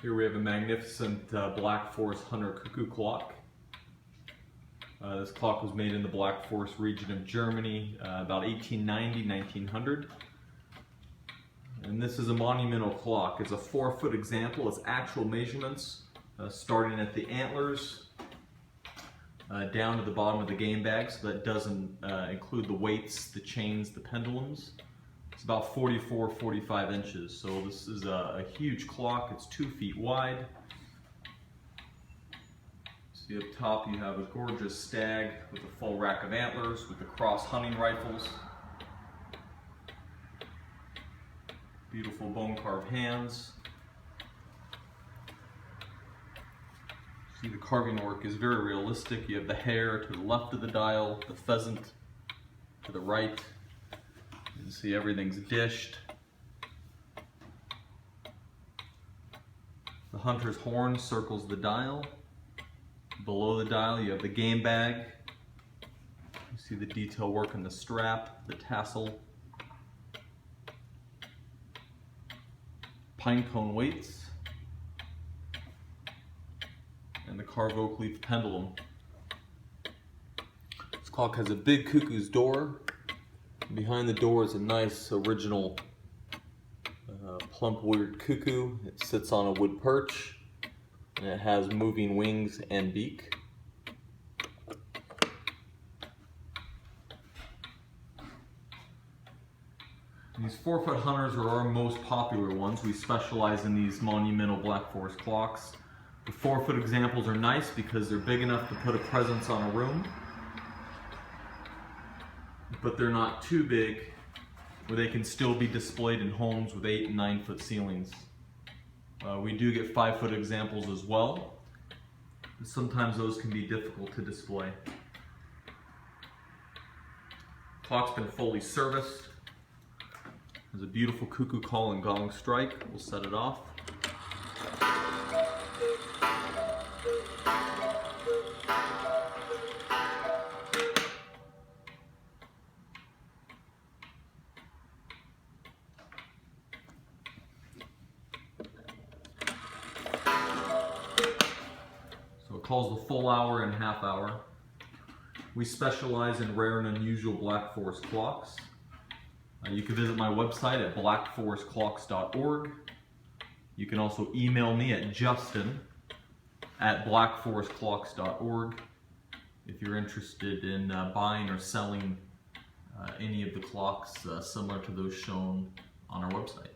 Here we have a magnificent Black Forest Hunter Cuckoo clock. This clock was made in the Black Forest region of Germany about 1890-1900. And this is a monumental clock. It's a 4-foot example. It's actual measurements starting at the antlers down to the bottom of the game bag, so that doesn't include the weights, the chains, the pendulums. It's about 44-45 inches, so this is a huge clock. It's 2 feet wide. See up top you have a gorgeous stag with a full rack of antlers with the cross hunting rifles. Beautiful bone carved hands. See, the carving work is very realistic. You have the hare to the left of the dial, the pheasant to the right. You can see everything's dished. The hunter's horn circles the dial. Below the dial you have the game bag. You see the detail work in the strap, the tassel. Pine cone weights. And the carved oak leaf pendulum. This clock has a big cuckoo's door. Behind the door is a nice original plump weird cuckoo. It sits on a wood perch and it has moving wings and beak. These 4-foot hunters are our most popular ones. We specialize in these monumental Black Forest clocks. The 4-foot examples are nice because they're big enough to put a presence on a room, but they're not too big where they can still be displayed in homes with 8 and 9-foot ceilings. We do get 5-foot examples as well. Sometimes those can be difficult to display. Clock's been fully serviced. There's a beautiful cuckoo call and gong strike. We'll set it off. So it calls the full hour and half hour. We specialize in rare and unusual Black Forest clocks. You can visit my website at blackforestclocks.org. You can also email me at justin@blackforestclocks.org if you're interested in buying or selling any of the clocks similar to those shown on our website.